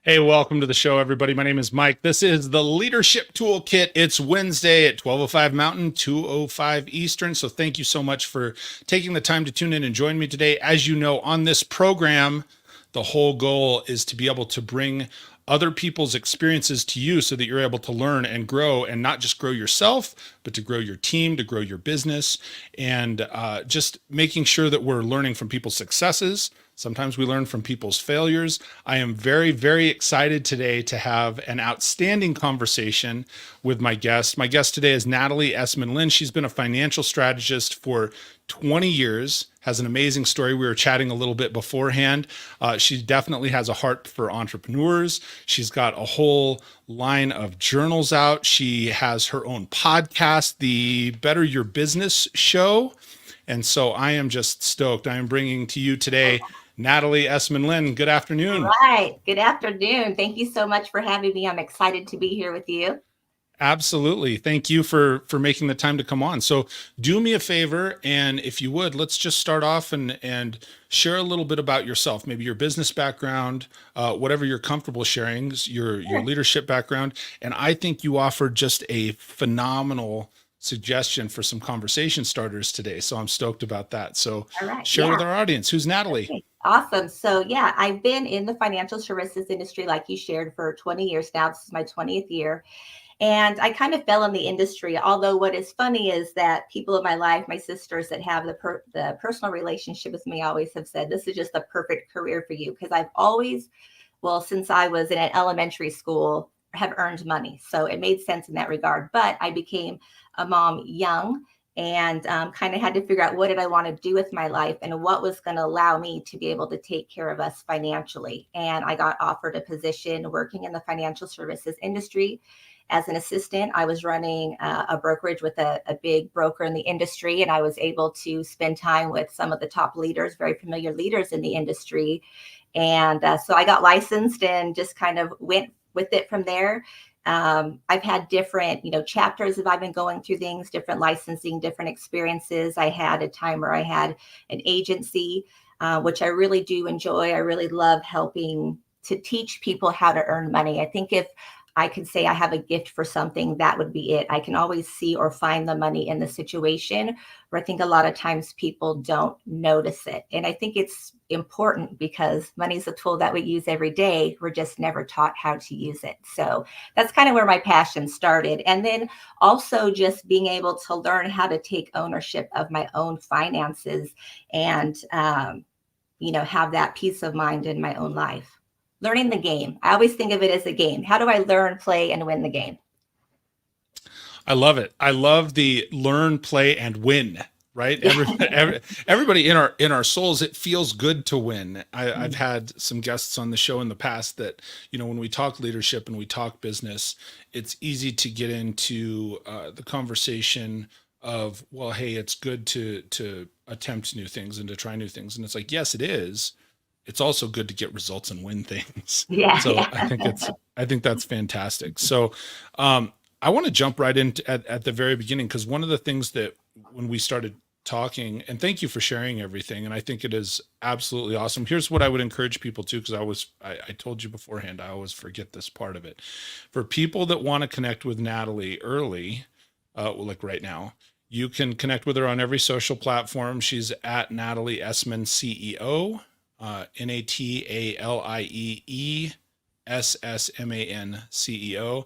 Hey, welcome to the show, everybody. My name is Mike. This is the Leadership Toolkit. It's Wednesday at 12:05 Mountain, 2:05 Eastern. So thank you so much for taking the time to tune in and join me today. As you know, on this program, the whole goal is to be able to bring other people's experiences to you so that you're able to learn and grow, and not just grow yourself, but to grow your team, to grow your business, and just making sure that we're learning from people's successes. Sometimes we learn from people's failures. I am very, very excited today to have an outstanding conversation with my guest. My guest today is Natalie Essman-Lin. She's been a financial strategist for 20 years, has an amazing story. We were chatting a little bit beforehand. She definitely has a heart for entrepreneurs. She's got a whole line of journals out. She has her own podcast, the Better Your Business Show. And so I am just stoked. I am bringing to you today Natalie Essman-Lin. Good All afternoon. right. Good afternoon. Thank you so much for having me. I'm excited to be here with you. Absolutely. Thank you for making the time to come on. So do me a favor, and if you would, let's just start off and share a little bit about yourself, maybe your business background, whatever you're comfortable sharing, your Sure. leadership background. And I think you offered just a phenomenal suggestion for some conversation starters today. So I'm stoked about that. So All right. share Yeah. with our audience, who's Natalie? Okay. Awesome. So, yeah, I've been in the financial services industry, like you shared, for 20 years now. This is my 20th year. And I kind of fell in the industry. Although, what is funny is that people in my life, my sisters that have the personal relationship with me, always have said, this is just the perfect career for you. Because I've always, well, since I was in an elementary school, have earned money. So it made sense in that regard. But I became a mom young and kind of had to figure out what did I want to do with my life and what was going to allow me to be able to take care of us financially. And I got offered a position working in the financial services industry as an assistant. I was running a brokerage with a big broker in the industry, and I was able to spend time with some of the top leaders, very familiar leaders in the industry. And so I got licensed and just kind of went with it from there. I've had different, chapters of I've been going through things, different licensing, different experiences. I had a time where I had an agency, which I really do enjoy. I really love helping to teach people how to earn money. I think if I could say I have a gift for something, that would be it. I can always see or find the money in the situation where I think a lot of times people don't notice it. And I think it's important because money is a tool that we use every day. We're just never taught how to use it. So that's kind of where my passion started. And then also just being able to learn how to take ownership of my own finances and, have that peace of mind in my own life. Learning the game. I always think of it as a game. How do I learn, play, and win the game? I love it. I love the learn, play, and win. Right. Everybody in our souls, it feels good to win. I've had some guests on the show in the past that, when we talk leadership and we talk business, it's easy to get into the conversation of, well, hey, it's good to attempt new things and to try new things. And it's like, yes, it is. It's also good to get results and win things. Yeah, So yeah. I think that's fantastic. So I want to jump right in at the very beginning, because one of the things that when we started talking, and thank you for sharing everything, and I think it is absolutely awesome. Here's what I would encourage people to, because I told you beforehand, I always forget this part of it. For people that want to connect with Natalie early, like right now, you can connect with her on every social platform. She's at Natalie Essman CEO, Natalie CEO.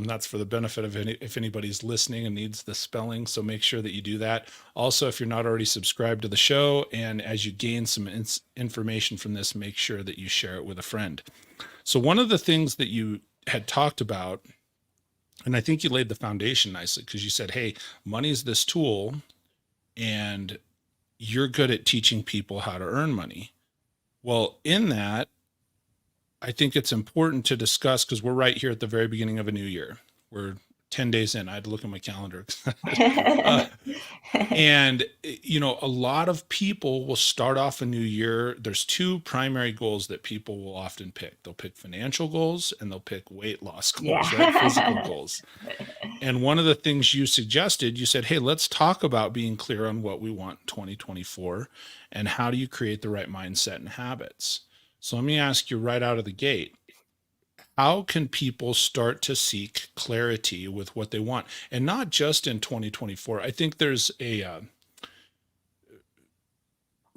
That's for the benefit of if anybody's listening and needs the spelling. So make sure that you do that. Also, if you're not already subscribed to the show, and as you gain some information from this, make sure that you share it with a friend. So one of the things that you had talked about, and I think you laid the foundation nicely, because you said, hey, money is this tool, and you're good at teaching people how to earn money. Well, in that, I think it's important to discuss, because we're right here at the very beginning of a new year. We're 10 days in. I had to look at my calendar. uh, and, a lot of people will start off a new year. There's two primary goals that people will often pick. They'll pick financial goals and they'll pick weight loss goals, right? Physical Yeah. goals. And one of the things you suggested, you said, hey, let's talk about being clear on what we want in 2024 and how do you create the right mindset and habits. So let me ask you right out of the gate, how can people start to seek clarity with what they want, and not just in 2024? I think there's a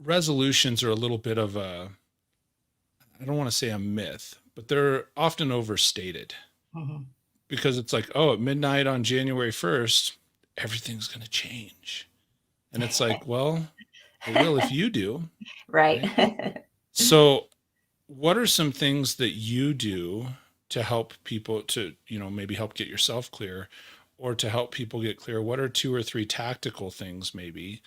resolutions are a little bit of a, I don't want to say a myth, but they're often overstated, Mhm. because it's like, oh, at midnight on January 1st, everything's going to change. And it's like, well, it will if you do, Right. right? So, what are some things that you do to help people to, maybe help get yourself clear, or to help people get clear? What are two or three tactical things maybe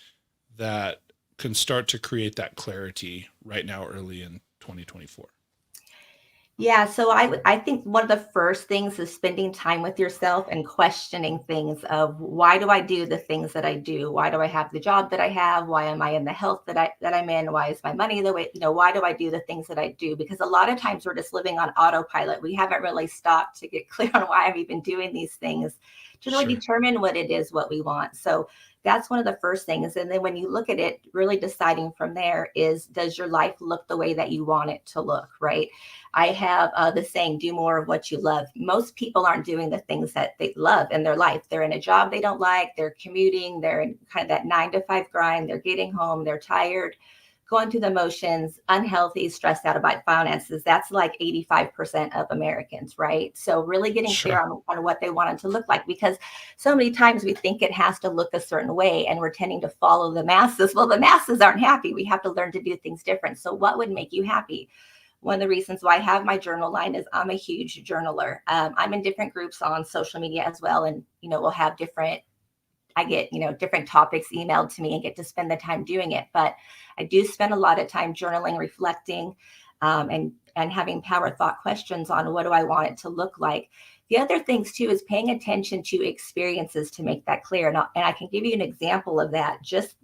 that can start to create that clarity right now, early in 2024? Yeah, so I think one of the first things is spending time with yourself and questioning things of, why do I do the things that I do? Why do I have the job that I have? Why am I in the health that I'm in? Why is my money the way, why do I do the things that I do? Because a lot of times we're just living on autopilot. We haven't really stopped to get clear on why I'm even doing these things, to really Sure. determine what it is what we want. So that's one of the first things. And then when you look at it, really deciding from there is, does your life look the way that you want it to look, right? I have the saying, do more of what you love. Most people aren't doing the things that they love in their life. They're in a job they don't like, they're commuting, they're in kind of that 9 to 5 grind, they're getting home, they're tired, going through the motions, unhealthy, stressed out about finances. That's like 85% of Americans, right? So really getting clear Sure. on what they want it to look like, because so many times we think it has to look a certain way and we're tending to follow the masses. Well, the masses aren't happy. We have to learn to do things different. So what would make you happy? One of the reasons why I have my journal line is I'm a huge journaler. I'm in different groups on social media as well. And, we'll have I get, different topics emailed to me and get to spend the time doing it. But I do spend a lot of time journaling, reflecting, and having power thought questions on, what do I want it to look like? The other things too is paying attention to experiences to make that clear. And I can give you an example of that. Just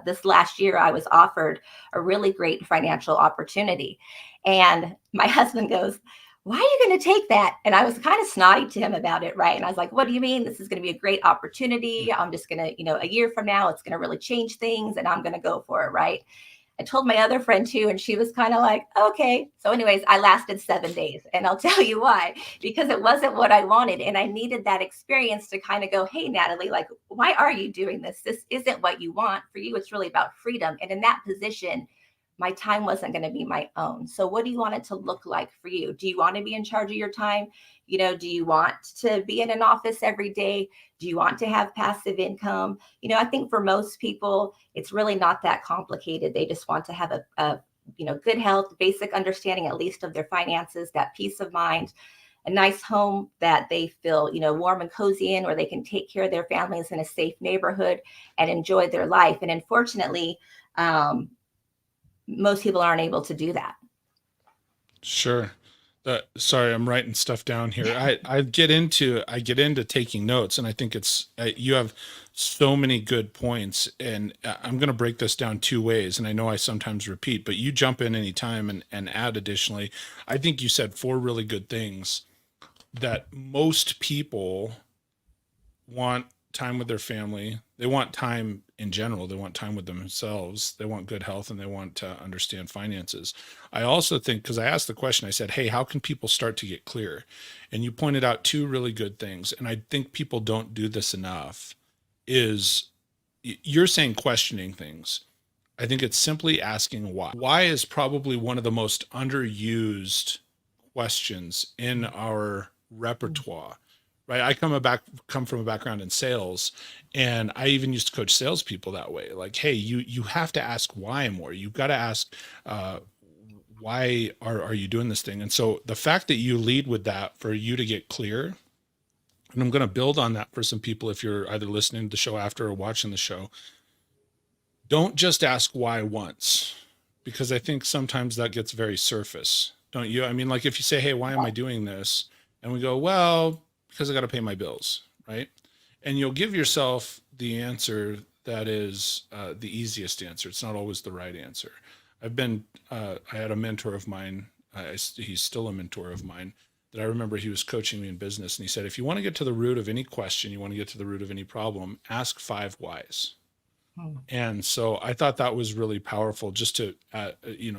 this last year, I was offered a really great financial opportunity. And my husband goes, why are you going to take that? And I was kind of snotty to him about it, right? And I was like, what do you mean? This is going to be a great opportunity. I'm just going to, a year from now, it's going to really change things and I'm going to go for it, right? I told my other friend too, and she was kind of like, okay. So, anyways, I lasted 7 days. And I'll tell you why, because it wasn't what I wanted. And I needed that experience to kind of go, hey, Natalie, like, why are you doing this? This isn't what you want. For you, it's really about freedom. And in that position, my time wasn't going to be my own. So, what do you want it to look like for you? Do you want to be in charge of your time? Do you want to be in an office every day? Do you want to have passive income? I think for most people, it's really not that complicated. They just want to have a good health, basic understanding, at least of their finances, that peace of mind, a nice home that they feel, warm and cozy in, where they can take care of their families in a safe neighborhood and enjoy their life. And unfortunately, most people aren't able to do that. Sure. Sorry, I'm writing stuff down here. I get into taking notes, and I think it's you have so many good points, and I'm going to break this down two ways. And I know I sometimes repeat, but you jump in anytime and add additionally. I think you said four really good things that most people want: time with their family. They want time in general. They want time with themselves. They want good health, and they want to understand finances. I also think, because I asked the question, I said, hey, how can people start to get clear? And you pointed out two really good things. And I think people don't do this enough. Is You're saying questioning things. I think it's simply asking why. Why is probably one of the most underused questions in our repertoire, right? I come from a background in sales, and I even used to coach salespeople that way. Like, hey, you have to ask why more. You've got to ask, why are you doing this thing? And so the fact that you lead with that for you to get clear, and I'm going to build on that for some people if you're either listening to the show after or watching the show. Don't just ask why once, because I think sometimes that gets very surface, don't you? I mean, like if you say, hey, why am I doing this? And we go, well, because I got to pay my bills, right? And you'll give yourself the answer that is the easiest answer. It's not always the right answer. I had a mentor of mine, he's still a mentor of mine, that I remember he was coaching me in business. And he said, if you want to get to the root of any question, you want to get to the root of any problem, ask 5 whys. And so I thought that was really powerful just to,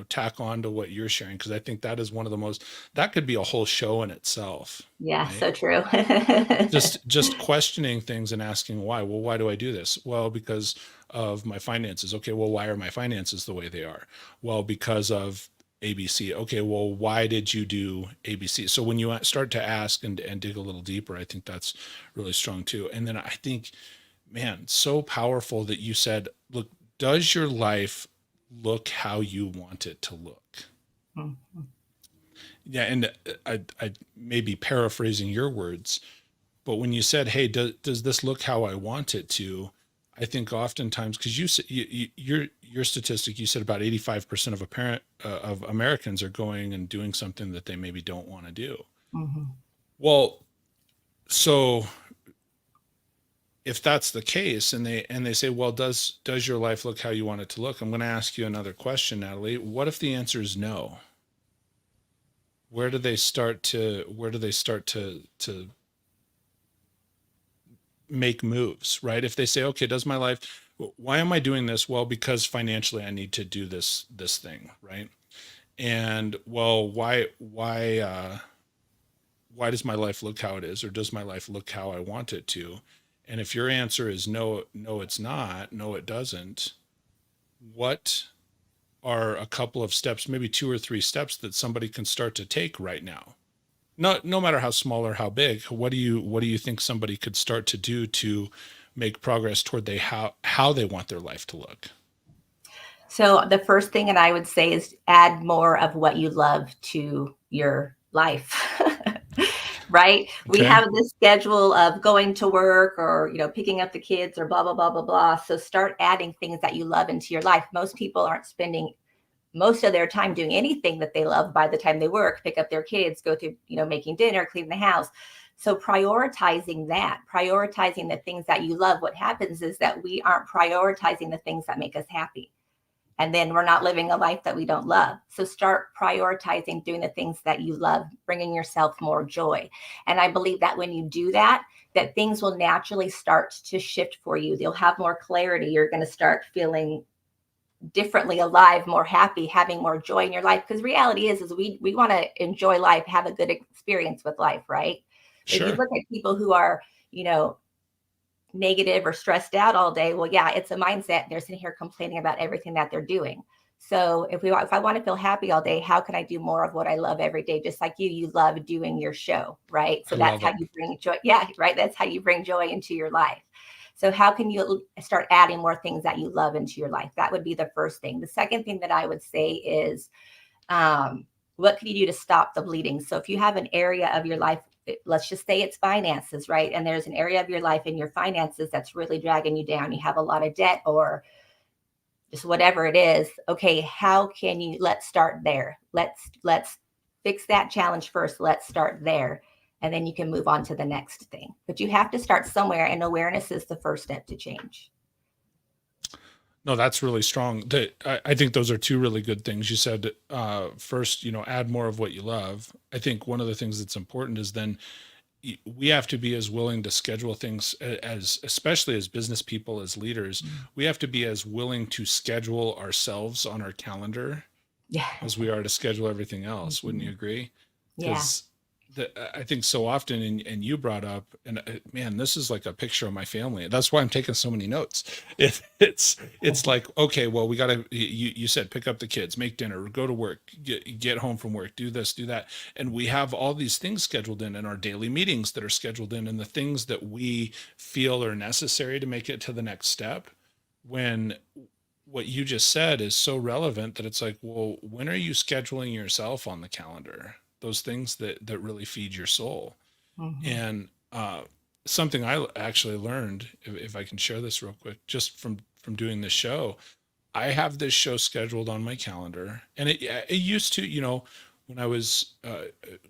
tack on to what you're sharing, because I think that is one of the most, that could be a whole show in itself, Yeah, right? so true. Just questioning things and asking why. Well, why do I do this? Well, because of my finances. Okay, well, why are my finances the way they are? Well, because of ABC. Okay, well, why did you do ABC? So when you start to ask and dig a little deeper, I think that's really strong too. And then I think, man, so powerful that you said, look, does your life look how you want it to look? Mhm. Yeah, and I may be paraphrasing your words, but when you said, "Hey, does this look how I want it to?" I think oftentimes, because your statistic, you said about 85% of apparent of Americans are going and doing something that they maybe don't want to do. Mhm. Well, so if that's the case, and they say, well, does your life look how you want it to look? I'm going to ask you another question, Natalie. What if the answer is no? Where do they start to make moves, right? If they say, okay, does my life, why am I doing this? Well, because financially I need to do this thing, right? And well, why does my life look how it is, or does my life look how I want it to? And if your answer is no, no, it's not, no, it doesn't, what are a couple of steps, maybe two or three steps that somebody can start to take right now? No matter how small or how big, what do you think somebody could start to do to make progress toward how they want their life to look? So the first thing that I would say is add more of what you love to your life. Right? We Okay. have this schedule of going to work or, picking up the kids or blah, blah, blah, blah, blah. So start adding things that you love into your life. Most people aren't spending most of their time doing anything that they love by the time they work, pick up their kids, go through, making dinner, clean the house. So prioritizing the things that you love, what happens is that we aren't prioritizing the things that make us happy. And then we're not living a life that we don't love. So start prioritizing doing the things that you love, bringing yourself more joy. And I believe that when you do that, that things will naturally start to shift for you. You'll have more clarity. You're going to start feeling differently alive, more happy, having more joy in your life. Because reality is we want to enjoy life, have a good experience with life, right? If you Sure. look at people who are, negative or stressed out all day, well, yeah, it's a mindset. They're sitting here complaining about everything that they're doing. So if I want to feel happy all day, how can I do more of what I love every day? Just like you love doing your show, right? I So that's love how it. you bring joy. Yeah, right. That's how you bring joy into your life. So how can you start adding more things that you love into your life? That would be the first thing. The second thing that I would say is, what can you do to stop the bleeding? So if you have an area of your life, let's just say it's finances, right? And there's an area of your life in your finances that's really dragging you down. You have a lot of debt or just whatever it is. Okay, how can you, let's start there. Let's fix that challenge first. Let's start there. And then you can move on to the next thing. But you have to start somewhere, and awareness is the first step to change. No, that's really strong. I think those are two really good things. You said, first, add more of what you love. I think one of the things that's important is then we have to be as willing to schedule things as, especially as business people, as leaders, we have to be as willing to schedule ourselves on our calendar Yeah. as we are to schedule everything else. Wouldn't you agree? Yeah. Because I think so often, and you brought up, and man, this is like a picture of my family. That's why I'm taking so many notes. It's like, okay, well, we got to, you said, pick up the kids, make dinner, go to work, get home from work, do this, do that. And we have all these things scheduled in our daily meetings that are scheduled in, and the things that we feel are necessary to make it to the next step. When what you just said is so relevant that it's like, well, when are you scheduling yourself on the calendar? Those things that really feed your soul. Mhm. And something I actually learned, if I can share this real quick, just from doing this show, I have this show scheduled on my calendar, and it used to, when I was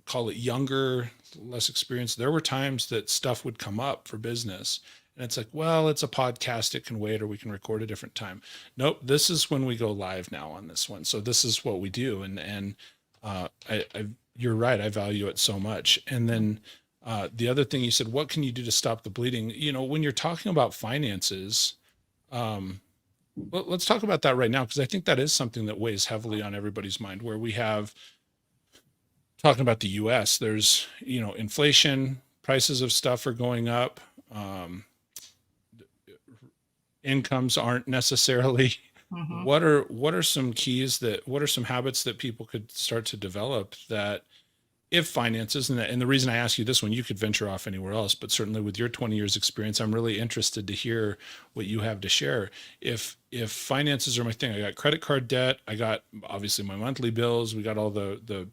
call it younger, less experienced, there were times that stuff would come up for business, and it's like, well, it's a podcast, it can wait, or we can record a different time. Nope, this is when we go live now on this one, so this is what we do, and you're right, I value it so much. And then the other thing you said, what can you do to stop the bleeding? When you're talking about finances, Well, let's talk about that right now, because I think that is something that weighs heavily on everybody's mind. Where we have, talking about the U.S., there's inflation, prices of stuff are going up, um, incomes aren't necessarily. Hmm. What are some keys that what are some habits that people could start to develop that, if finances, and the reason I ask you this one, you could venture off anywhere else, but certainly with your 20 years experience, I'm really interested to hear what you have to share. If finances are my thing, I got credit card debt, I got obviously my monthly bills, we got all the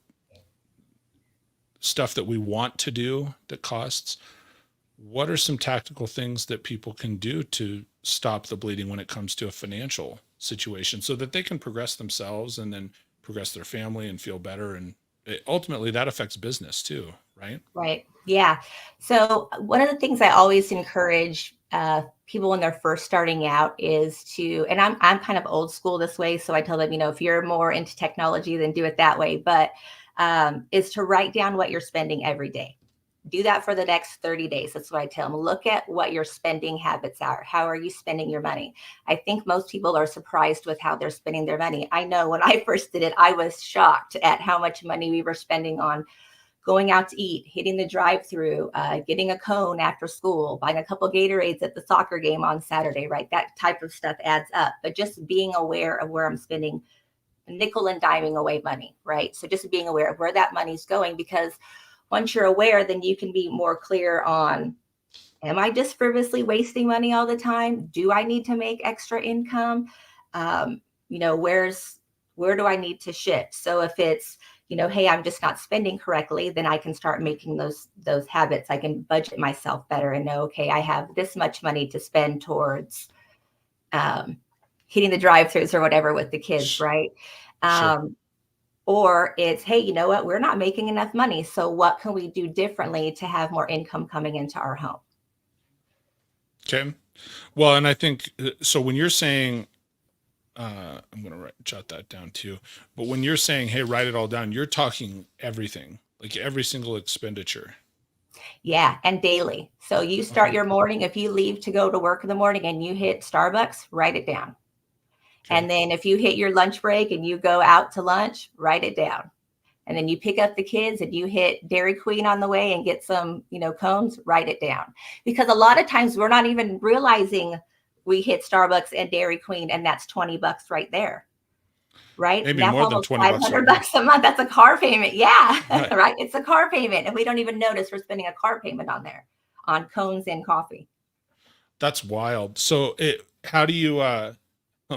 stuff that we want to do that costs. What are some tactical things that people can do to stop the bleeding when it comes to a financial situation, so that they can progress themselves and then progress their family and feel better, and ultimately that affects business too, right? Right. Yeah. So one of the things I always encourage people when they're first starting out is to, and I'm kind of old school this way, so I tell them, if you're more into technology, then do it that way. But is to write down what you're spending every day. Do that for the next 30 days. That's what I tell them. Look at what your spending habits are. How are you spending your money? I think most people are surprised with how they're spending their money. I know when I first did it, I was shocked at how much money we were spending on going out to eat, hitting the drive-through, getting a cone after school, buying a couple Gatorades at the soccer game on Saturday, right? That type of stuff adds up. But just being aware of where I'm spending nickel and diming away money, right? So just being aware of where that money's going, because once you're aware, then you can be more clear on, am I just frivolously wasting money all the time? Do I need to make extra income? Um, where do I need to shift? So if it's, hey, I'm just not spending correctly, then I can start making those habits. I can budget myself better and know, okay, I have this much money to spend towards um, hitting the drive-throughs or whatever with the kids, right? Sure. Um, or it's, hey, you know what? We're not making enough money. So what can we do differently to have more income coming into our home? Okay. Well, and I think so when you're saying, I'm going to jot that down too, but when you're saying, hey, write it all down, you're talking everything, like every single expenditure. Yeah, and daily. So you start Okay. your morning, if you leave to go to work in the morning and you hit Starbucks, write it down. Okay. And then if you hit your lunch break and you go out to lunch, write it down. And then you pick up the kids and you hit Dairy Queen on the way and get some, cones, write it down. Because a lot of times we're not even realizing we hit Starbucks and Dairy Queen, and that's $20 right there. Right? Maybe That's more than almost 20 bucks right 500 now. bucks a month. That's a car payment. Yeah. Right. Right. It's a car payment. And we don't even notice we're spending a car payment on there on cones and coffee. That's wild. So how do you, let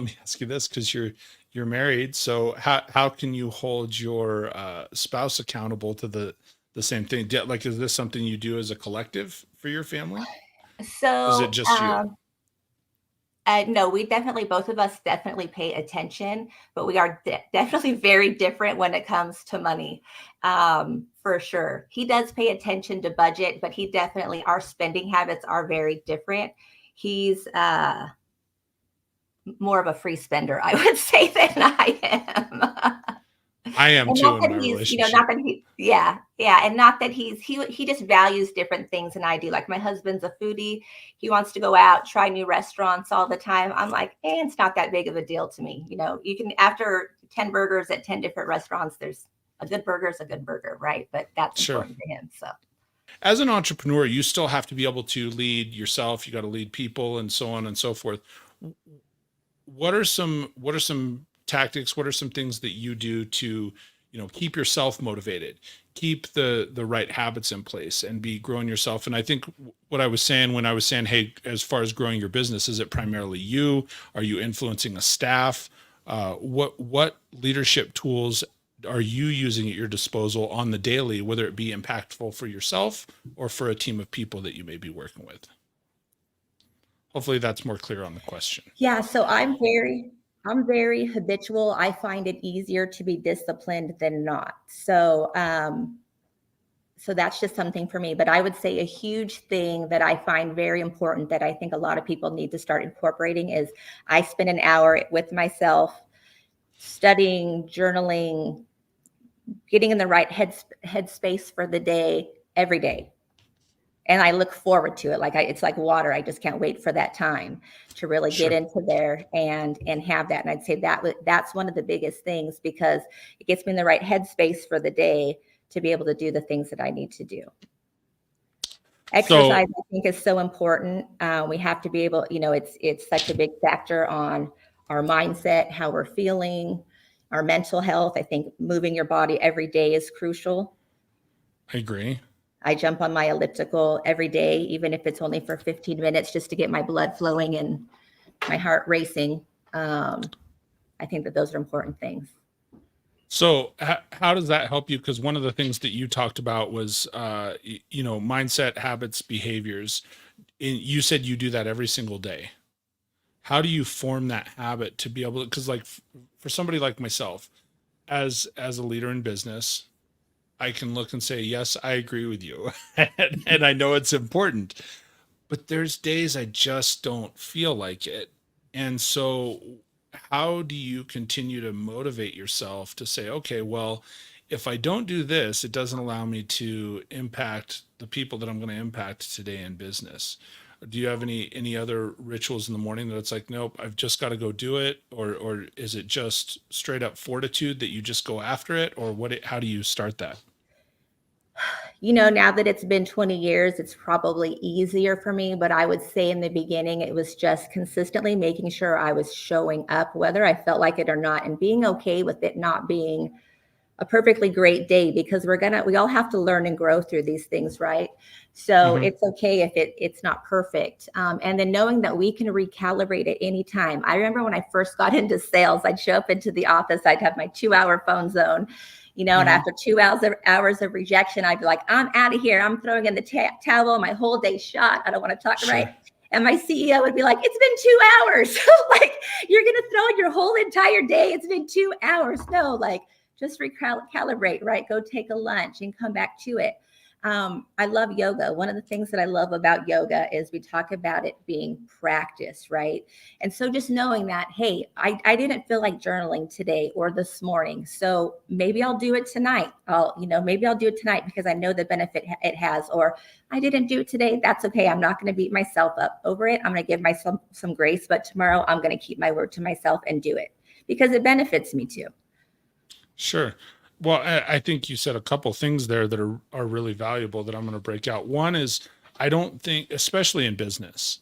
me ask you this, because you're married. So how can you hold your spouse accountable to the same thing? Like, is this something you do as a collective for your family? Is it So, just you? no, we definitely, both of us definitely pay attention, but we are definitely very different when it comes to money, for sure. He does pay attention to budget, but our spending habits are very different. He's more of a free spender, I would say, than I am. I am And too not in that my he's, relationship. not that yeah, and not that he just values different things than I do. Like my husband's a foodie. He wants to go out, try new restaurants all the time. I'm like, it's not that big of a deal to me. You can, after 10 burgers at 10 different restaurants, there's a good burger is a good burger, right? But that's Sure. important to him. So As an entrepreneur, you still have to be able to lead yourself. You got to lead people and so on and so forth. What are some tactics? What are some things that you do to, keep yourself motivated, keep the right habits in place, and be growing yourself? And I think what I was saying when I was saying, hey, as far as growing your business, is it primarily you? Are you influencing a staff? What leadership tools are you using at your disposal on the daily, whether it be impactful for yourself or for a team of people that you may be working with? Hopefully that's more clear on the question. yeah, so I'm very habitual. I find it easier to be disciplined than not. So that's just something for me. But I would say a huge thing that I find very important that I think a lot of people need to start incorporating is I spend an hour with myself studying, journaling, getting in the right headspace for the day every day. And I look forward to it. It's like water. I just can't wait for that time to really get into there and have that. And I'd say that's one of the biggest things, because it gets me in the right headspace for the day to be able to do the things that I need to do. Exercise, I think, is so important. We have to be able, it's such a big factor on our mindset, how we're feeling, our mental health. I think moving your body every day is crucial. I agree. I jump on my elliptical every day, even if it's only for 15 minutes, just to get my blood flowing and my heart racing. I think that those are important things. So how does that help you? Because one of the things that you talked about was, mindset, habits, behaviors. You said you do that every single day. How do you form that habit to be able to, because like for somebody like myself, as a leader in business, I can look and say, yes, I agree with you. and I know it's important, but there's days I just don't feel like it. And so how do you continue to motivate yourself to say, okay, well, if I don't do this, it doesn't allow me to impact the people that I'm going to impact today in business? Do you have any other rituals in the morning that it's like, nope, I've just got to go do it? Or is it just straight up fortitude that you just go after it? Or how do you start that? Now that it's been 20 years, it's probably easier for me, but I would say in the beginning, it was just consistently making sure I was showing up, whether I felt like it or not, and being okay with it not being a perfectly great day, because we all have to learn and grow through these things, right? So it's okay if it's not perfect. And then knowing that we can recalibrate at any time. I remember when I first got into sales, I'd show up into the office, I'd have my 2-hour phone zone, and after 2 hours of rejection, I'd be like, I'm out of here. I'm throwing in the towel. My whole day's shot. I don't want to talk, right? And my CEO would be like, it's been 2 hours. Like, you're going to throw in your whole entire day. It's been 2 hours. No, like, just recalibrate, right? Go take a lunch and come back to it. I love yoga. One of the things that I love about yoga is we talk about it being practice, right? And so just knowing that, hey, I didn't feel like journaling today or this morning, so maybe I'll do it tonight. Maybe I'll do it tonight because I know the benefit it has. Or I didn't do it today. That's okay. I'm not going to beat myself up over it. I'm going to give myself some grace, but tomorrow I'm going to keep my word to myself and do it because it benefits me too. Sure. Well, I think you said a couple things there that are really valuable that I'm going to break out. One is, I don't think, especially in business,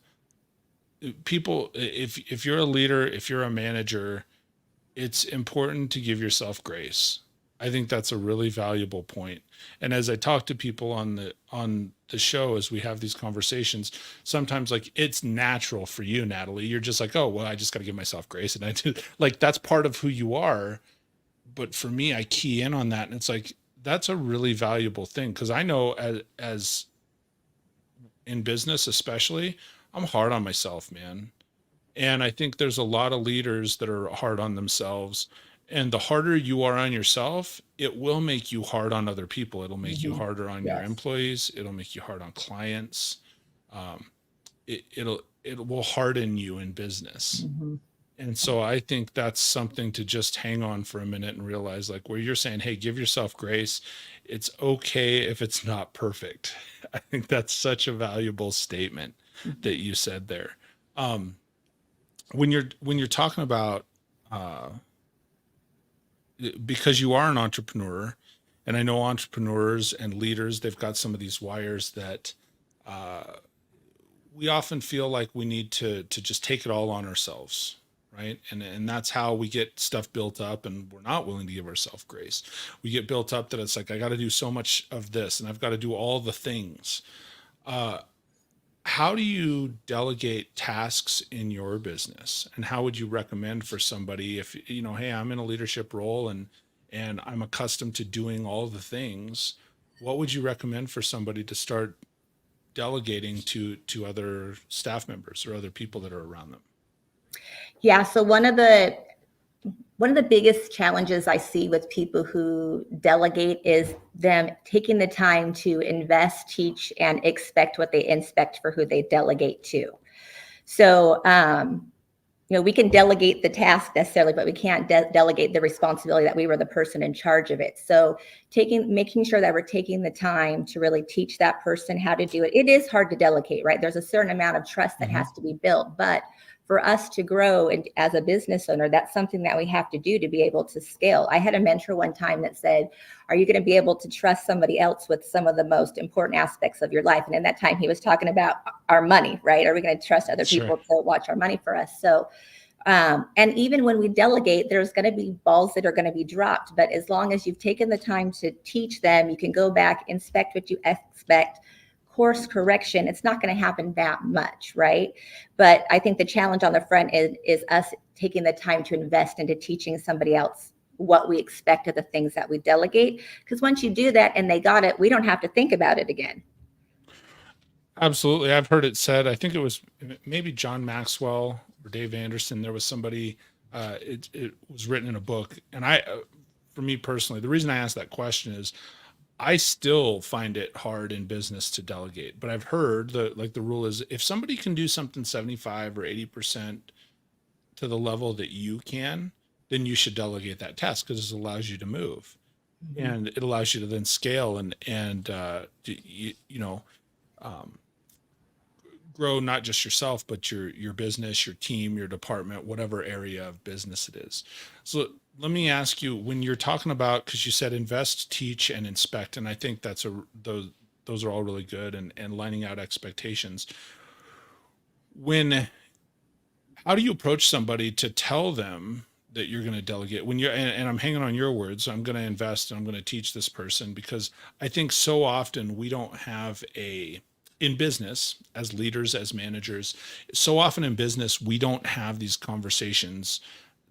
people, if you're a leader, if you're a manager, it's important to give yourself grace. I think that's a really valuable point. And as I talk to people on the show, as we have these conversations, sometimes like it's natural for you, Natalie. You're just like, oh, well, I just got to give myself grace. And I do, like, that's part of who you are. But for me, I key in on that, and it's like, that's a really valuable thing. Cause I know as in business, especially, I'm hard on myself, man. And I think there's a lot of leaders that are hard on themselves, and the harder you are on yourself, it will make you hard on other people. It'll make you harder on your employees. It'll make you hard on clients. It will harden you in business. And so I think that's something to just hang on for a minute and realize, like, where you're saying, hey, give yourself grace. It's okay if it's not perfect. I think that's such a valuable statement that you said there. When you're talking about, because you are an entrepreneur, and I know entrepreneurs and leaders, they've got some of these wires that we often feel like we need to just take it all on ourselves. Right. And that's how we get stuff built up, and we're not willing to give ourselves grace. We get built up that it's like, I got to do so much of this and I've got to do all the things. How do you delegate tasks in your business? And how would you recommend for somebody if, hey, I'm in a leadership role and I'm accustomed to doing all the things? What would you recommend for somebody to start delegating to other staff members or other people that are around them? Yeah. So one of the biggest challenges I see with people who delegate is them taking the time to invest, teach, and expect what they expect for who they delegate to. So we can delegate the task necessarily, but we can't delegate the responsibility that we were the person in charge of it. So making sure that we're taking the time to really teach that person how to do it. It is hard to delegate, right? There's a certain amount of trust that has to be built, but for us to grow and as a business owner, that's something that we have to do to be able to scale. I had a mentor one time that said, are you going to be able to trust somebody else with some of the most important aspects of your life? And in that time, he was talking about our money, right? Are we going to trust other people to watch our money for us? So, and even when we delegate, there's going to be balls that are going to be dropped. But as long as you've taken the time to teach them, you can go back, inspect what you expect, course correction. It's not going to happen that much, right? But I think the challenge on the front is us taking the time to invest into teaching somebody else what we expect of the things that we delegate. Because once you do that and they got it, we don't have to think about it again. Absolutely. I've heard it said, I think it was maybe John Maxwell or Dave Anderson. There was somebody, it was written in a book. And for me personally, the reason I asked that question is I still find it hard in business to delegate, but I've heard the rule is if somebody can do something 75 or 80% to the level that you can, then you should delegate that task because it allows you to move and it allows you to then scale and grow not just yourself, but your business, your team, your department, whatever area of business it is. So let me ask you, when you're talking about, because you said invest, teach, and inspect, and I think those are all really good, and lining out expectations. How do you approach somebody to tell them that you're going to delegate when and I'm hanging on your words, so I'm going to invest and I'm going to teach this person, because I think so often we don't have in business as leaders, as managers, so often in business, we don't have these conversations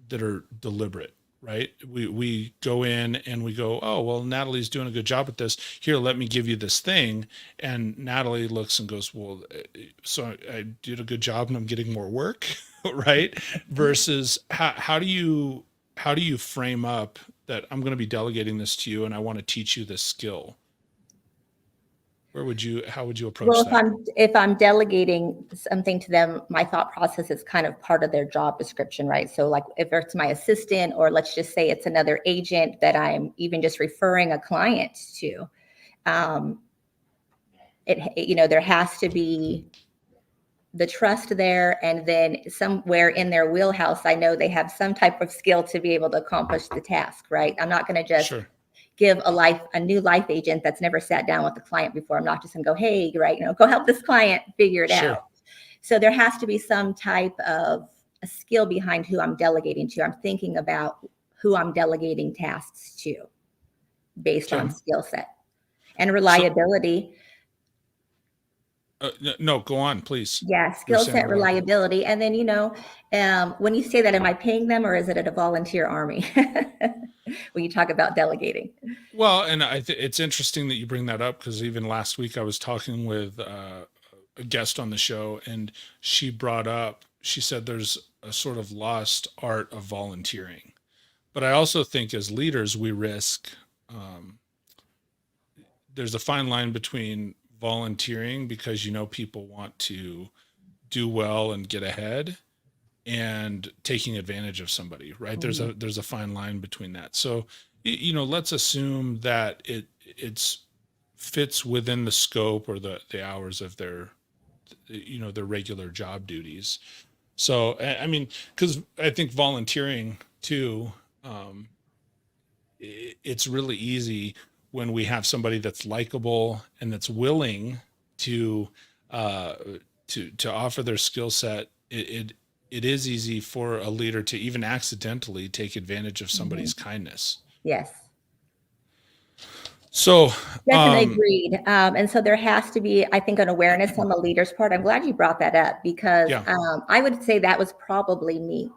that are deliberate, right? We go in and we go, oh, well, Natalie's doing a good job with this. Here, let me give you this thing. And Natalie looks and goes, well, so I did a good job and I'm getting more work, right? Versus how do you frame up that I'm going to be delegating this to you and I want to teach you this skill? How would you approach that? If I'm delegating something to them, my thought process is kind of part of their job description, right? So like if it's my assistant, or let's just say it's another agent that I'm even just referring a client to, there has to be the trust there. And then somewhere in their wheelhouse, I know they have some type of skill to be able to accomplish the task, right? I'm not going to just give a new life agent that's never sat down with the client before. I'm not just gonna go, hey, right, go help this client figure it out. So there has to be some type of a skill behind who I'm delegating to. I'm thinking about who I'm delegating tasks to based on skill set and reliability. No, go on, please. Yeah, skill set, reliability. And then, when you say that, am I paying them or is it a volunteer army? When you talk about delegating. Well, and it's interesting that you bring that up, because even last week I was talking with a guest on the show, and she said there's a sort of lost art of volunteering. But I also think as leaders, we risk, there's a fine line between volunteering because people want to do well and get ahead, and taking advantage of somebody, right? Mm-hmm. There's a fine line between that. So, let's assume that it's fits within the scope or the hours of their regular job duties. So, I mean, because I think volunteering too, it's really easy when we have somebody that's likable and that's willing to offer their skill set. It is easy for a leader to even accidentally take advantage of somebody's kindness. Yes. So definitely agreed. And so there has to be, I think, an awareness on the leader's part. I'm glad you brought that up, because I would say that was probably me.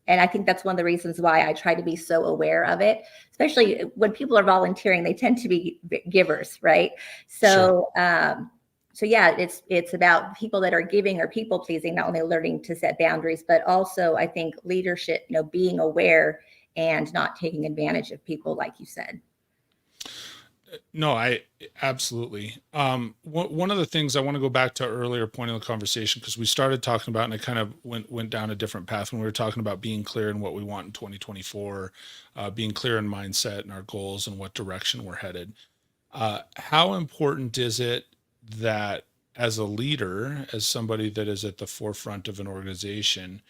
And I think that's one of the reasons why I try to be so aware of it, especially when people are volunteering, they tend to be givers, right? So, it's about people that are giving or people pleasing, not only learning to set boundaries, but also I think leadership, being aware and not taking advantage of people, like you said. No, I absolutely. One of the things I want to go back to earlier point of the conversation, because we started talking about, and it kind of went down a different path when we were talking about being clear in what we want in 2024, being clear in mindset and our goals and what direction we're headed. How important is it that as a leader, as somebody that is at the forefront of an organization,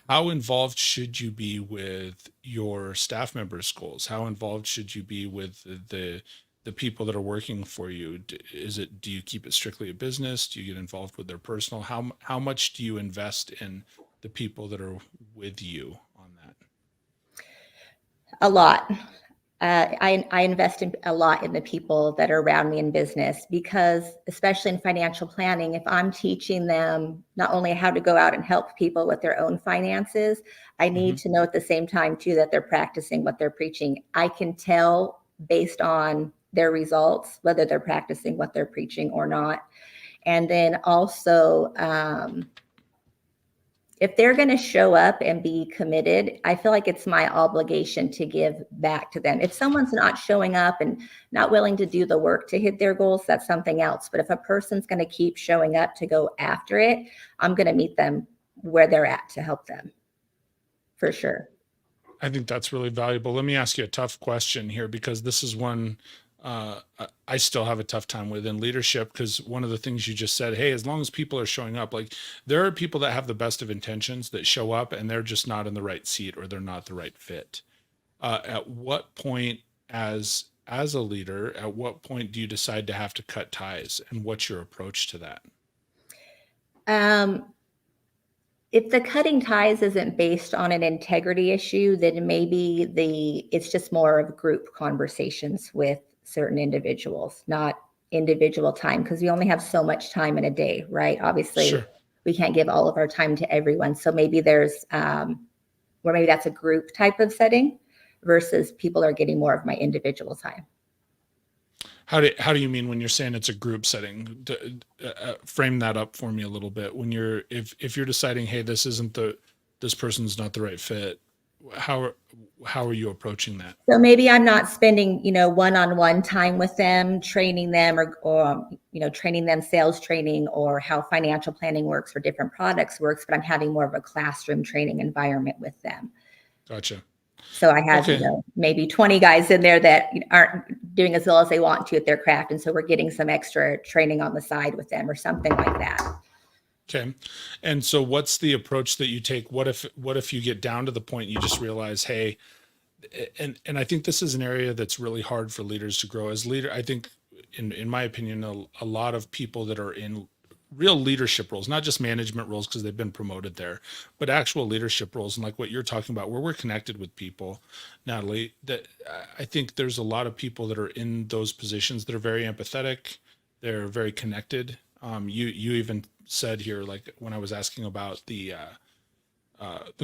how involved should you be with your staff members' goals? How involved should you be with the people that are working for you? Do you keep it strictly a business? Do you get involved with their personal? How much do you invest in the people that are with you on that? A lot. I invest a lot in the people that are around me in business, because especially in financial planning, if I'm teaching them not only how to go out and help people with their own finances, I need to know at the same time too that they're practicing what they're preaching. I can tell based on their results whether they're practicing what they're preaching or not. And then also, if they're going to show up and be committed, I feel like it's my obligation to give back to them. If someone's not showing up and not willing to do the work to hit their goals, that's something else. But if a person's going to keep showing up to go after it, I'm going to meet them where they're at to help them, for sure. I think that's really valuable. Let me ask you a tough question here, because this is one I still have a tough time with in leadership. Because one of the things you just said, hey, as long as people are showing up, like there are people that have the best of intentions that show up and they're just not in the right seat or they're not the right fit. At what point, as a leader, at what point do you decide to have to cut ties, and what's your approach to that? If the cutting ties isn't based on an integrity issue, then maybe it's just more of group conversations with certain individuals, not individual time, because we only have so much time in a day, right? Obviously, Sure. we can't give all of our time to everyone. So maybe there's where maybe that's a group type of setting versus people are getting more of my individual time. How do you mean when you're saying it's a group setting? Frame that up for me a little bit. When if you're deciding, hey, this person's not the right fit, how are you approaching that? So maybe I'm not spending, one-on-one time with them, training them or training them sales training or how financial planning works or different products works, but I'm having more of a classroom training environment with them. Gotcha. So I have, Okay. maybe 20 guys in there that aren't doing as well as they want to at their craft. And so we're getting some extra training on the side with them or something like that. Okay. And so what's the approach that you take? What if you get down to the point you just realize, hey, and I think this is an area that's really hard for leaders to grow as leader. I think in my opinion, a lot of people that are in real leadership roles, not just management roles because they've been promoted there, but actual leadership roles, and like what you're talking about, where we're connected with people, Natalie, that I think there's a lot of people that are in those positions that are very empathetic. They're very connected. You even said here, like when I was asking about the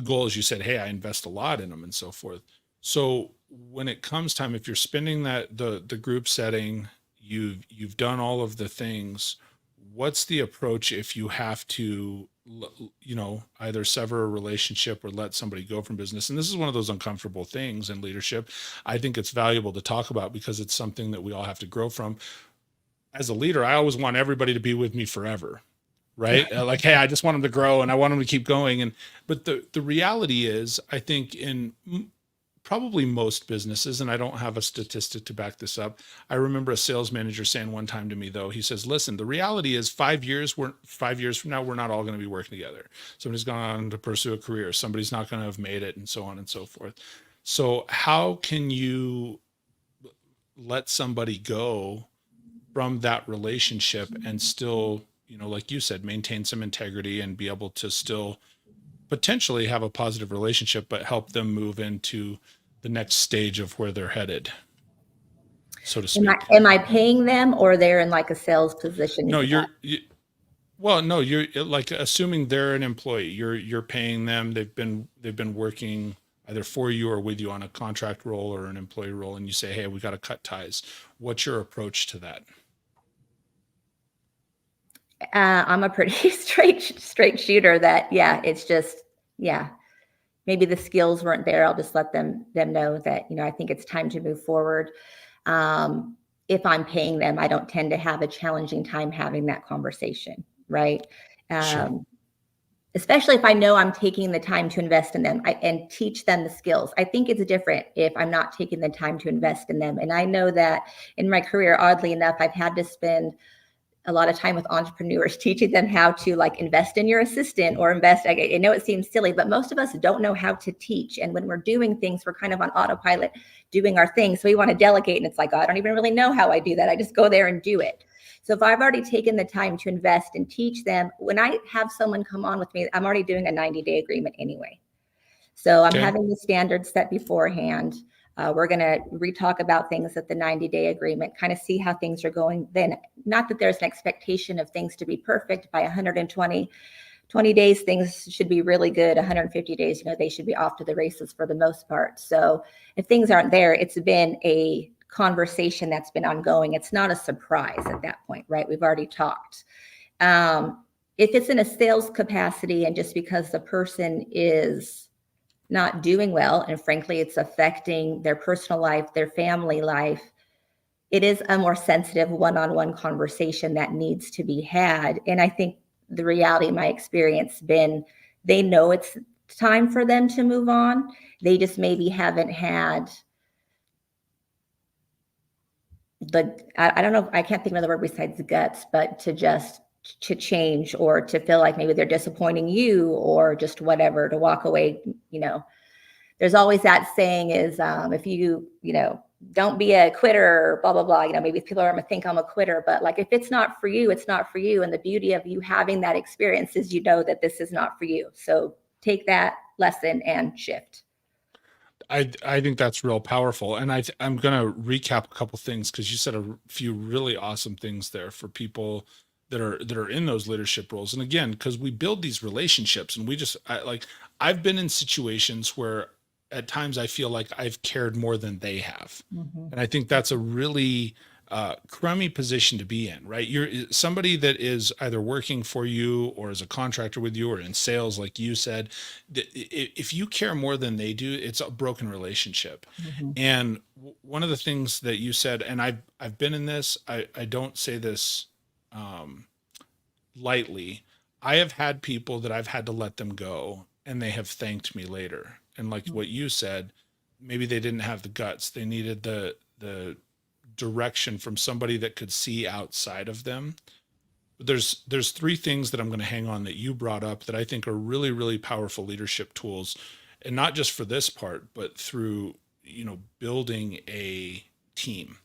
goals, you said, hey, I invest a lot in them and so forth. So when it comes time, if you're spending the group setting, you've done all of the things, what's the approach if you have to, either sever a relationship or let somebody go from business? And this is one of those uncomfortable things in leadership. I think it's valuable to talk about because it's something that we all have to grow from. As a leader, I always want everybody to be with me forever. Right. Like, hey, I just want them to grow and I want them to keep going. But the reality is, I think in probably most businesses, and I don't have a statistic to back this up. I remember a sales manager saying one time to me, though, he says, listen, the reality is 5 years from now, we're not all going to be working together. Somebody's gone on to pursue a career. Somebody's not going to have made it, and so on and so forth. So how can you let somebody go from that relationship and still, like you said, maintain some integrity and be able to still potentially have a positive relationship, but help them move into the next stage of where they're headed, so to speak? Am I paying them, or they're in like a sales position? No, no, you're like assuming they're an employee. You're paying them. They've been working either for you or with you on a contract role or an employee role, and you say, hey, we got to cut ties. What's your approach to that? I'm a pretty straight shooter that, it's just, maybe the skills weren't there. I'll just let them know that, I think it's time to move forward. If I'm paying them, I don't tend to have a challenging time having that conversation, right? Sure. Especially if I know I'm taking the time to invest in them and teach them the skills. I think it's different if I'm not taking the time to invest in them. And I know that in my career, oddly enough, I've had to spend a lot of time with entrepreneurs teaching them how to like invest in your assistant or invest. I know it seems silly, but most of us don't know how to teach. And when we're doing things, we're kind of on autopilot doing our thing. So we want to delegate. And it's like, oh, I don't even really know how I do that. I just go there and do it. So if I've already taken the time to invest and teach them, when I have someone come on with me, I'm already doing a 90-day agreement anyway. So I'm having the standards set beforehand. We're going to re-talk about things at the 90-day agreement, kind of see how things are going. Then, not that there's an expectation of things to be perfect by 120 days, things should be really good. 150 days, they should be off to the races for the most part. So if things aren't there, it's been a conversation that's been ongoing. It's not a surprise at that point, right? We've already talked. If it's in a sales capacity and just because the person is not doing well, and frankly, it's affecting their personal life, their family life, it is a more sensitive one-on-one conversation that needs to be had. And I think the reality in my experience been, they know it's time for them to move on. They just maybe haven't had I don't know, I can't think of another word besides the guts, but to change or to feel like maybe they're disappointing you or just whatever, to walk away. There's always that saying is, if you don't be a quitter, blah, blah, blah. Maybe people are going to think I'm a quitter, but like, if it's not for you, it's not for you. And the beauty of you having that experience is, that this is not for you. So take that lesson and shift. I think that's real powerful. And I'm going to recap a couple things because you said a few really awesome things there for people that are in those leadership roles. And again, because we build these relationships and I've been in situations where at times I feel like I've cared more than they have. Mm-hmm. And I think that's a really crummy position to be in, right? You're somebody that is either working for you or as a contractor with you or in sales, like you said. If you care more than they do, it's a broken relationship. Mm-hmm. And one of the things that you said, and I've been in this, I don't say this lightly. I have had people that I've had to let them go and they have thanked me later. And like what you said, maybe they didn't have the guts. They needed the direction from somebody that could see outside of them. But there's three things that I'm going to hang on that you brought up that I think are really, really powerful leadership tools. And not just for this part, but through, building a team.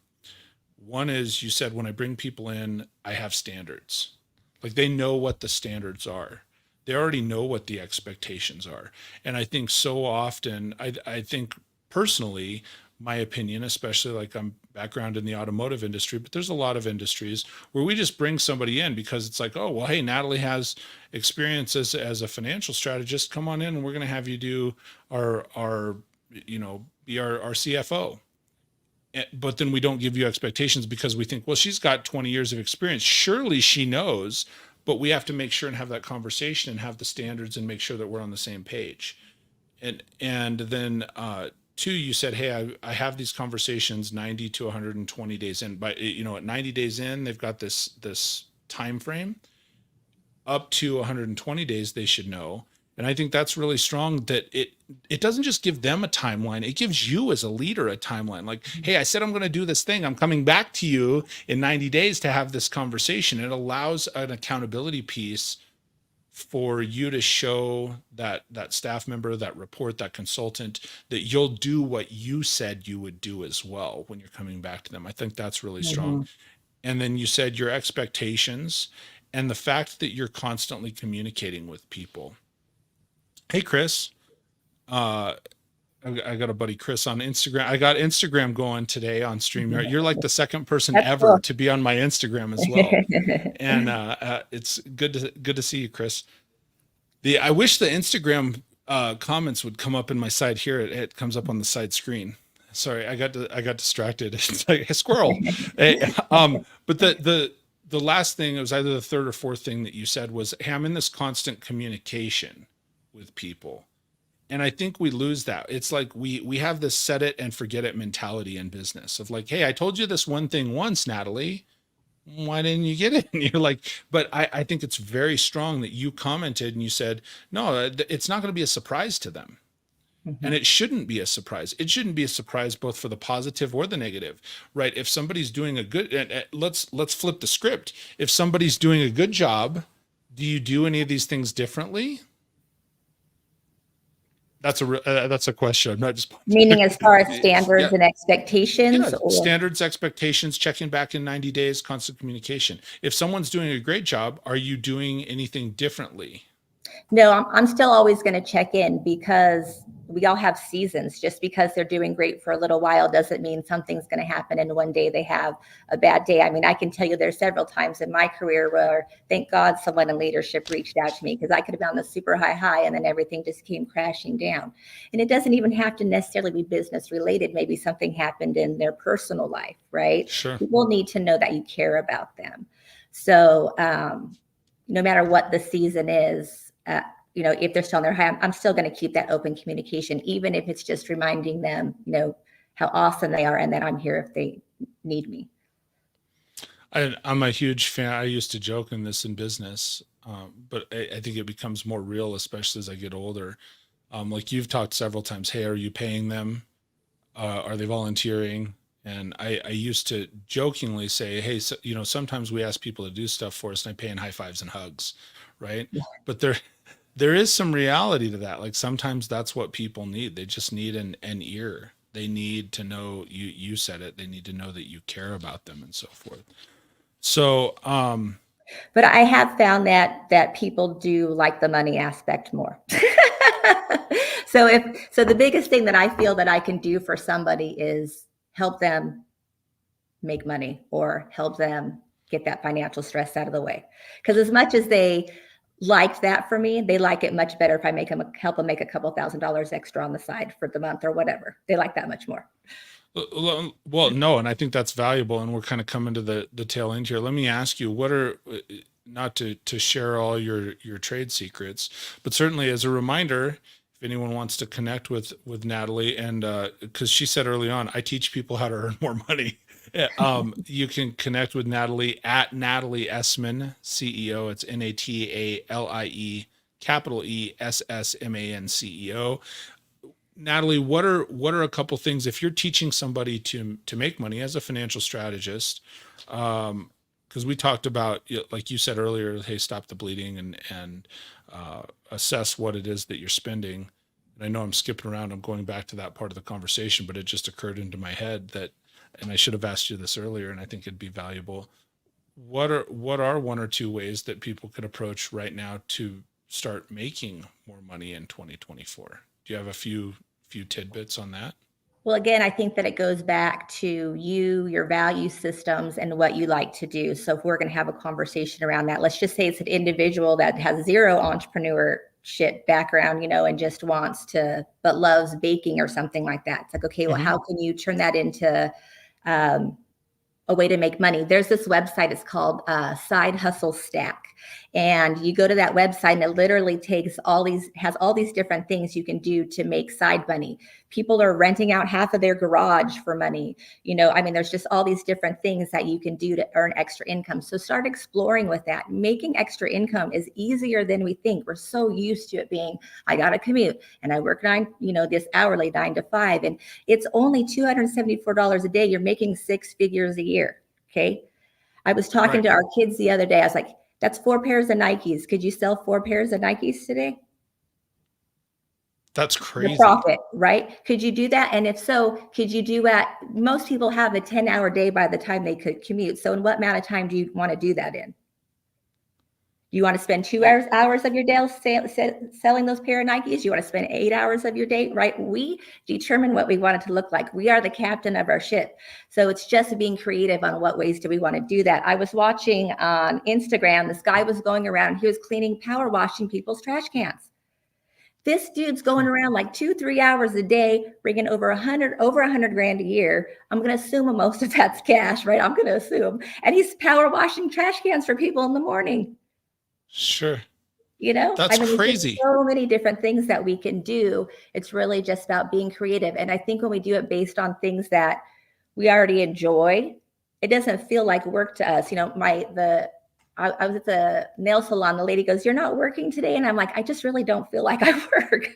One is, you said, when I bring people in, I have standards. Like, they know what the standards are. They already know what the expectations are. And I think so often, I think personally, my opinion, especially like I'm background in the automotive industry, but there's a lot of industries where we just bring somebody in because it's like, oh, well, hey, Natalie has experience as a financial strategist. Come on in and we're going to have you do our be our CFO. But then we don't give you expectations because we think, well, she's got 20 years of experience. Surely she knows, but we have to make sure and have that conversation and have the standards and make sure that we're on the same page. And then two, you said, hey, I have these conversations 90 to 120 days in. But at 90 days in, they've got this time frame. Up to 120 days, they should know. And I think that's really strong, that it doesn't just give them a timeline. It gives you as a leader a timeline. Like, hey, I said I'm going to do this thing. I'm coming back to you in 90 days to have this conversation. It allows an accountability piece for you to show that staff member, that report, that consultant, that you'll do what you said you would do as well when you're coming back to them. I think that's really strong. And then you said your expectations and the fact that you're constantly communicating with people. Hey, Chris, I got a buddy, Chris, on Instagram. I got Instagram going today on StreamYard. You're like the second person That's ever cool. to be on my Instagram as well. And it's good to see you, Chris. I wish the Instagram comments would come up in my side here. It comes up on the side screen. Sorry, I got distracted. It's like a squirrel. But the last thing, it was either the third or fourth thing that you said was, hey, I'm in this constant communication with people. And I think we lose that. It's like we have this set it and forget it mentality in business of like, hey, I told you this one thing once, Natalie. Why didn't you get it? And you're like, but I think it's very strong that you commented and you said, no, it's not going to be a surprise to them. Mhm. And it shouldn't be a surprise. It shouldn't be a surprise both for the positive or the negative, right? If somebody's doing a good, let's flip the script. If somebody's doing a good job, do you do any of these things differently? That's a question. I'm not just Meaning as far as yeah, standards and expectations, yeah. or Standards, expectations, checking back in 90 days, constant communication. If someone's doing a great job, are you doing anything differently? no, I'm still always going to check in because we all have seasons. Just because they're doing great for a little while doesn't mean something's going to happen and one day they have a bad day. I mean, I can tell you there's several times in my career where thank God someone in leadership reached out to me because I could have been on the super high and then everything just came crashing down. And it doesn't even have to necessarily be business related. Maybe something happened in their personal life, right? Sure. People need to know that you care about them. So no matter what the season is, if they're still on their high, I'm still going to keep that open communication, even if it's just reminding them, how awesome they are and that I'm here if they need me. I'm a huge fan. I used to joke in this in business, but I think it becomes more real, especially as I get older. Like you've talked several times, hey, are you paying them? Are they volunteering? And I used to jokingly say, hey, so, sometimes we ask people to do stuff for us and I pay in high fives and hugs, right? Yeah. But there is some reality to that. Like sometimes that's what people need. They just need an ear. They need to know you said it. They need to know that you care about them and so forth. So, but I have found that people do like the money aspect more. So the biggest thing that I feel that I can do for somebody is help them make money or help them get that financial stress out of the way. Because as much as they liked that for me, they like it much better if I help them make a couple $1,000s extra on the side for the month or whatever. They like that much more. well, no, and I think that's valuable. And we're kind of coming to the tail end here. Let me ask you, what are not to share all your trade secrets, but certainly as a reminder, if anyone wants to connect with Natalie, and because she said early on, I teach people how to earn more money. You can connect with Natalie at Natalie Essman, CEO. It's Natalie, capital Essman, CEO. Natalie, what are a couple things if you're teaching somebody to make money as a financial strategist? Because we talked about, like you said earlier, hey, stop the bleeding and assess what it is that you're spending. And I know I'm skipping around. I'm going back to that part of the conversation, but it just occurred into my head that, and I should have asked you this earlier, and I think it'd be valuable. What are one or two ways that people could approach right now to start making more money in 2024? Do you have a few tidbits on that? Well, again, I think that it goes back to you, your value systems, and what you like to do. So if we're going to have a conversation around that, let's just say it's an individual that has zero entrepreneurship background, and just but loves baking or something like that. It's like, okay, well, how can you turn that into a way to make money? There's this website, it's called Side Hustle Stack. And you go to that website and it literally has all these different things you can do to make side money. People are renting out half of their garage for money. There's just all these different things that you can do to earn extra income. So start exploring with that. Making extra income is easier than we think. We're so used to it being, I got to commute and I work this hourly 9 to 5, and it's only $274 a day. You're making 6 figures a year. Okay. I was talking to our kids the other day. I was like, that's 4 pairs of Nikes. Could you sell 4 pairs of Nikes today? That's crazy. The profit, right? Could you do that? And if so, could you do that? Most people have a 10-hour day by the time they could commute. So in what amount of time do you want to do that in? Do you want to spend 2 hours of your day selling those pair of Nikes? You want to spend 8 hours of your day, right? We determine what we want it to look like. We are the captain of our ship. So it's just being creative on what ways do we want to do that. I was watching on Instagram, this guy was going around, he was power washing people's trash cans. This dude's going around like 2-3 hours a day, bringing over 100 grand a year. I'm going to assume most of that's cash, right? I'm going to assume. And he's power washing trash cans for people in the morning. Sure. That's there's just crazy. so many different things that we can do. It's really just about being creative. And I think when we do it based on things that we already enjoy, it doesn't feel like work to us. I was at the nail salon. The lady goes, "You're not working today?" And I'm like, "I just really don't feel like I work."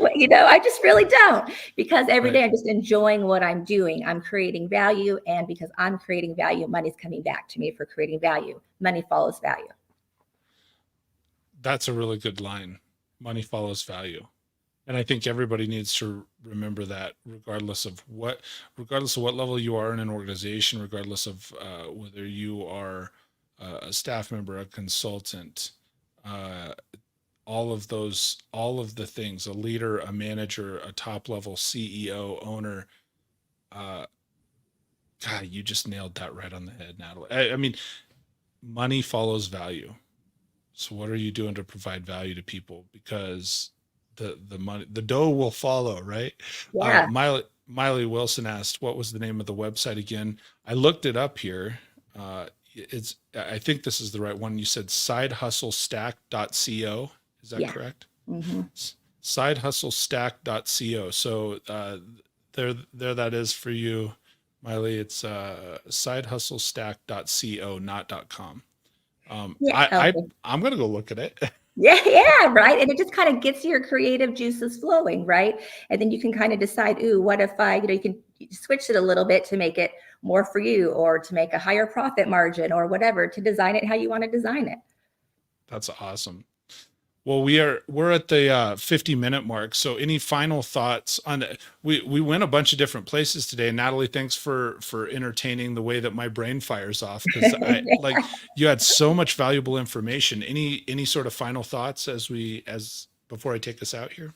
I just really don't, because every day Right. I'm just enjoying what I'm doing. I'm creating value. And because I'm creating value, money's coming back to me for creating value. Money follows value. That's a really good line. Money follows value. And I think everybody needs to remember that, regardless of what level you are in an organization, regardless of whether you are a staff member, a consultant, uh, all of the things, a leader, a manager, a top level CEO, owner. Uh, God, you just nailed that right on the head, Natalie. I mean, money follows value. So what are you doing to provide value to people? Because the money, the dough will follow, right? Yeah. Miley Wilson asked, what was the name of the website again? I looked it up here. I think this is the right one. You said sidehustlestack.co. Is that Yeah. correct? Mm-hmm. Sidehustlestack.co. So there that is for you, Miley. It's sidehustlestack.co, not .com. Yeah. Okay. I'm gonna go look at it. Yeah, right. And it just kind of gets your creative juices flowing, right? And then you can kind of decide, ooh, what if you can switch it a little bit to make it more for you, or to make a higher profit margin, or whatever, to design it how you want to design it. That's awesome. Well, we're at the 50-minute mark. So any final thoughts on we went a bunch of different places today. Natalie, thanks for entertaining the way that my brain fires off, because I like you had so much valuable information. Any sort of final thoughts as before I take us out here?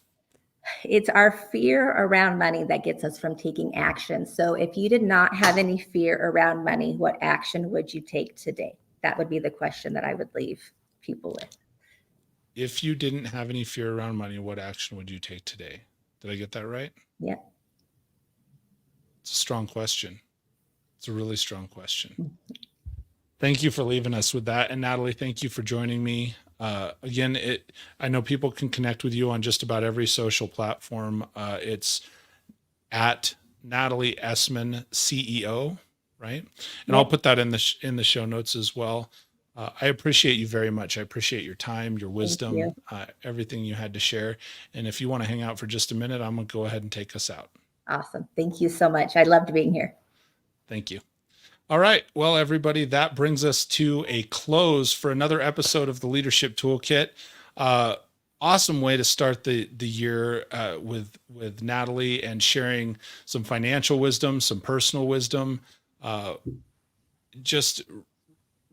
It's our fear around money that gets us from taking action. So if you did not have any fear around money, what action would you take today? That would be the question that I would leave people with. If you didn't have any fear around money, what action would you take today? Did I get that right? Yeah. It's a strong question. It's a really strong question. Thank you for leaving us with that. And Natalie, thank you for joining me. Again, I know people can connect with you on just about every social platform. It's at Natalie Essman, CEO, right? And Yep. I'll put that in the show notes as well. I appreciate you very much. I appreciate your time, your wisdom, everything you had to share. And if you want to hang out for just a minute, I'm going to go ahead and take us out. Awesome. Thank you so much. I loved being here. Thank you. All right. Well, everybody, that brings us to a close for another episode of the Leadership Toolkit. Awesome way to start the year with Natalie, and sharing some financial wisdom, some personal wisdom, just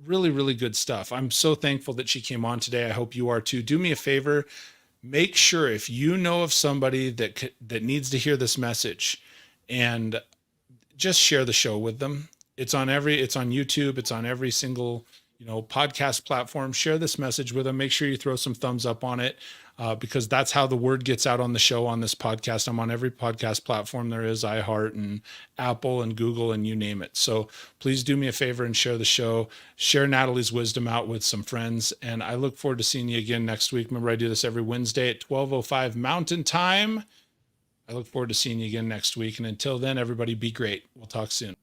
really, really good stuff. I'm so thankful that she came on today. I hope you are too. Do me a favor. Make sure, if you know of somebody that needs to hear this message, and just share the show with them. It's on YouTube. It's on every single, podcast platform. Share this message with them. Make sure you throw some thumbs up on it, because that's how the word gets out on the show, on this podcast. I'm on every podcast platform there is, iHeart and Apple and Google and you name it. So please do me a favor and share the show. Share Natalie's wisdom out with some friends. And I look forward to seeing you again next week. Remember, I do this every Wednesday at 12:05 Mountain Time. I look forward to seeing you again next week. And until then, everybody be great. We'll talk soon.